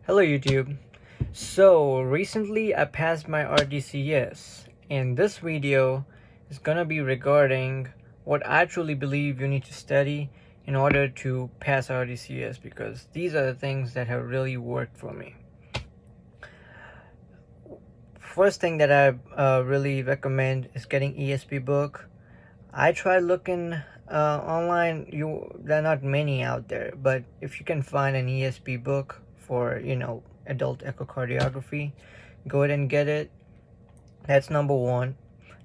Hello YouTube. So recently I passed my RDCS, and this video is gonna be regarding what I truly believe you need to study in order to pass RDCS, because these are the things that have really worked for me. First thing that I really recommend is getting ESP book. I tried looking online. There are not many out there, but if you can find an ESP book for adult echocardiography, go ahead and get it. That's number one.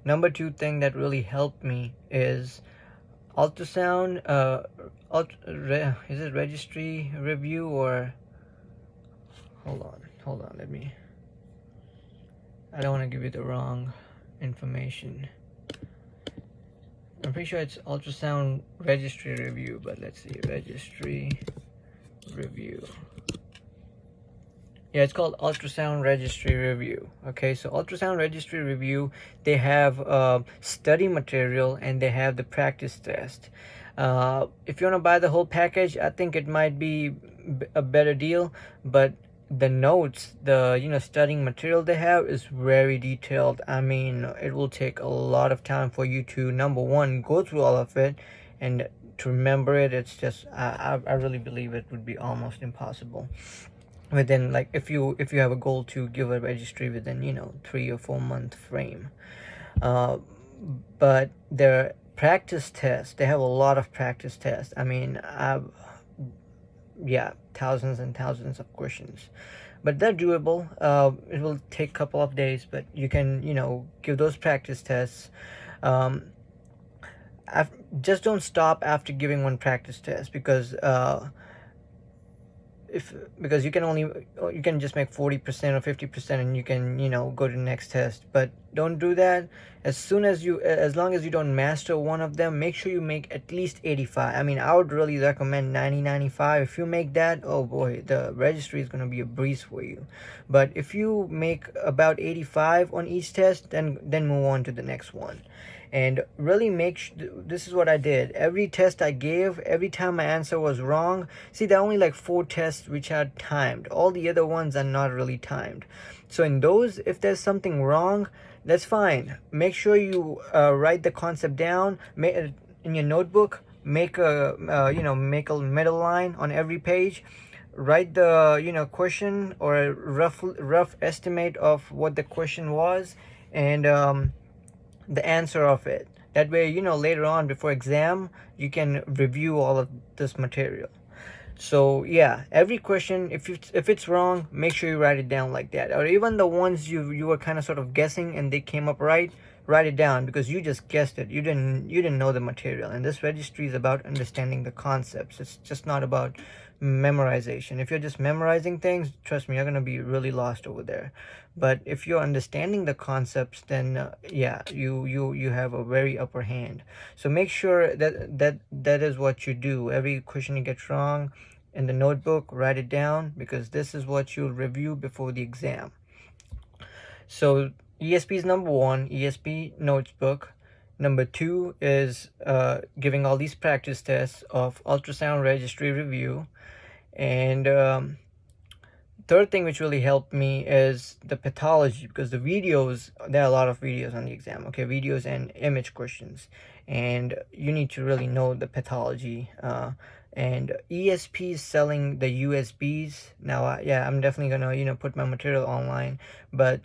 Number two thing that really helped me is ultrasound. Is it registry review or? Hold on. I don't want to give you the wrong information. I'm pretty sure it's ultrasound registry review, but let's see, registry review. Yeah, it's called ultrasound registry review. Okay, so ultrasound registry review, they have study material and they have the practice test. If you want to buy the whole package, I think it might be a better deal, but the notes, the studying material they have is very detailed. I mean, it will take a lot of time for you to, number one, go through all of it, and to remember it. It's just I really believe it would be almost impossible within, like, if you have a goal to give a registry within 3 or 4 month frame. But their practice tests, they have a lot of practice tests. I mean, yeah, thousands and thousands of questions, but they're doable. It will take a couple of days, but you can give those practice tests. Just don't stop after giving one practice test, because you can just make 40% or 50%, and you can go to the next test. But don't do that. As long as you don't master one of them, make sure you make at least 85. I mean, I would really recommend 90, 95. If you make that, oh boy, the registry is going to be a breeze for you. But if you make about 85 on each test, then move on to the next one. And really this is what I did. Every test I gave, every time my answer was wrong, see, there are only like 4 tests which are timed. All the other ones are not really timed. So in those, if there's something wrong, that's fine. Make sure you write the concept down. In your notebook, make a middle line on every page. Write the question, or a rough estimate of what the question was, and the answer of it. That way, later on before exam, you can review all of this material. So yeah, every question, if it's wrong, make sure you write it down like that. Or even the ones you were kind of sort of guessing and they came up right, write it down, because you just guessed it. You didn't know the material. And this registry is about understanding the concepts. It's just not about memorization. If you're just memorizing things, trust me, you're going to be really lost over there. But if you're understanding the concepts, then yeah, you have a very upper hand. So make sure that is what you do. Every question you get wrong in the notebook, write it down, because this is what you'll review before the exam. So ESP is number one, ESP notes book. Number two is giving all these practice tests of ultrasound registry review. And third thing which really helped me is the pathology, because the videos, there are a lot of videos on the exam. Okay, videos and image questions, and you need to really know the pathology. And ESP is selling the USBs now. Yeah, I'm definitely gonna put my material online, but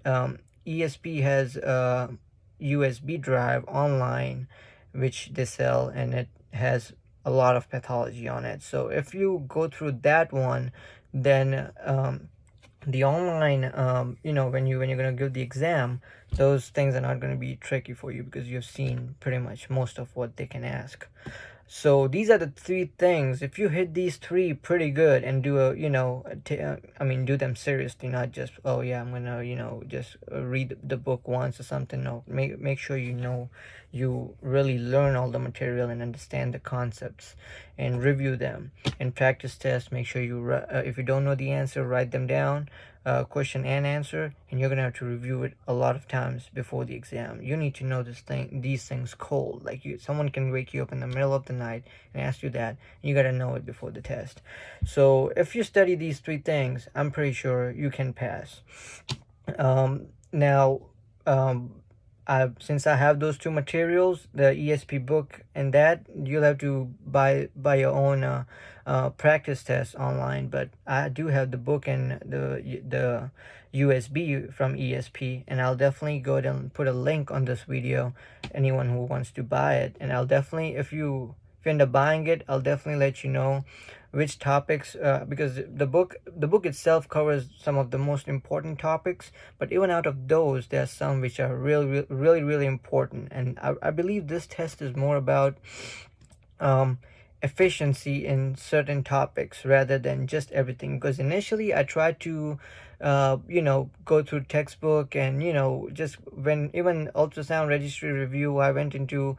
ESP has a USB drive online which they sell, and it has a lot of pathology on it. So if you go through that one, then the online, when you're going to give the exam, those things are not going to be tricky for you, because you've seen pretty much most of what they can ask. So these are the 3 things. If you hit these 3 pretty good and do do them seriously, not just, oh yeah, I'm gonna just read the book once or something. No, make sure you really learn all the material and understand the concepts. and review them. And practice tests, make sure you if you don't know the answer, write them down, question and answer, and you're gonna have to review it a lot of times before the exam. You need to know these things cold. Like someone can wake you up in the middle of the night and ask you that, and you gotta know it before the test. So if you study these 3 things, I'm pretty sure you can pass. Now, since I have those 2 materials, the ESP book and that, you'll have to buy your own practice test online. But I do have the book and the USB from ESP, and I'll definitely go ahead and put a link on this video. Anyone who wants to buy it, and I'll definitely, if you end up buying it, I'll definitely let you know which topics, because the book itself covers some of the most important topics, but even out of those, there are some which are really important. And I believe this test is more about efficiency in certain topics rather than just everything. Because initially I tried to go through textbook, and just when even ultrasound registry review, I went into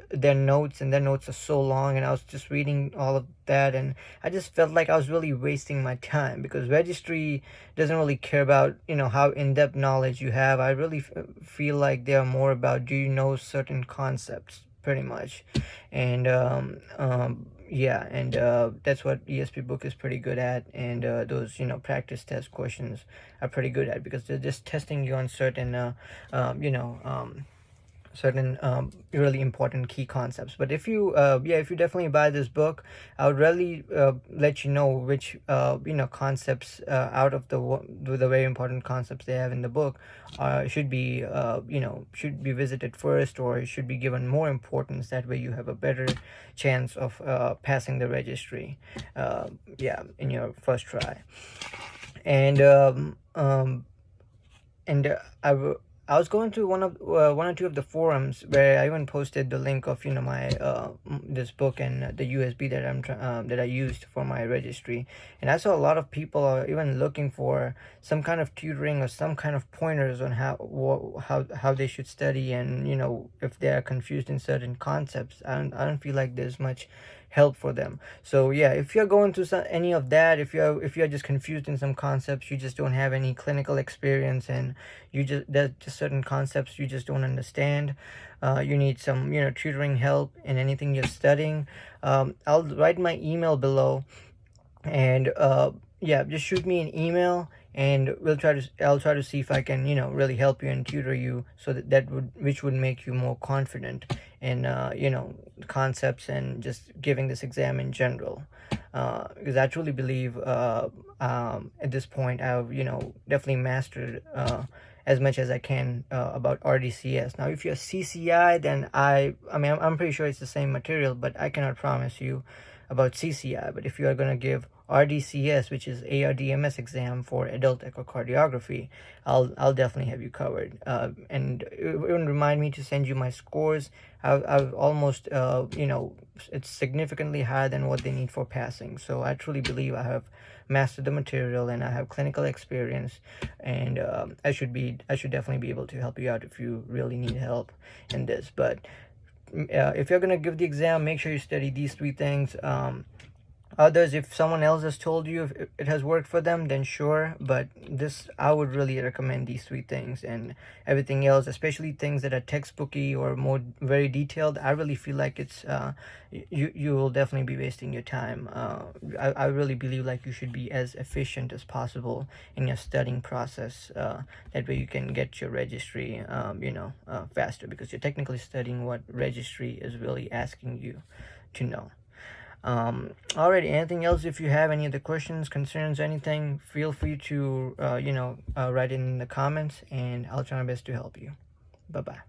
their notes, and their notes are so long, and I was just reading all of that, and I just felt like I was really wasting my time, because registry doesn't really care about how in-depth knowledge you have. I really feel like they are more about, do you know certain concepts, pretty much. And yeah, and that's what ESP book is pretty good at. And those practice test questions are pretty good at, because they're just testing you on certain certain really important key concepts. But if you if you definitely buy this book, I would really let you know which concepts out of the very important concepts they have in the book should be visited first, or should be given more importance. That way you have a better chance of passing the registry in your first try. And I was going to one or two of the forums where I even posted the link of my this book and the USB that I used for my registry, and I saw a lot of people are even looking for some kind of tutoring or some kind of pointers on how they should study, and if they are confused in certain concepts. I don't feel like there's much help for them. So yeah, if you're going through any of that, if you're just confused in some concepts, you just don't have any clinical experience, and there's just certain concepts you just don't understand, you need some tutoring help in anything you're studying, I'll write my email below, and just shoot me an email, and I'll try to see if I can really help you and tutor you, so which would make you more confident in concepts and just giving this exam in general, because I truly believe at this point I've definitely mastered as much as I can about RDCS. Now if you're CCI, then I'm pretty sure it's the same material, but I cannot promise you about CCI. But if you are going to give RDCS, which is ARDMS exam for adult echocardiography, I'll definitely have you covered. And it wouldn't remind me to send you my scores. I've almost it's significantly higher than what they need for passing. So I truly believe I have mastered the material, and I have clinical experience, and I should definitely be able to help you out if you really need help in this. But if you're gonna give the exam, make sure you study these 3 things. Others, if someone else has told you if it has worked for them, then sure, but I would really recommend these 3 things, and everything else, especially things that are textbooky or more very detailed, I really feel like it's you will definitely be wasting your time. I really believe like you should be as efficient as possible in your studying process, that way you can get your registry faster, because you're technically studying what registry is really asking you to know. Alrighty, anything else? If you have any other questions, concerns, anything, feel free to write in the comments, and I'll try my best to help you. Bye bye.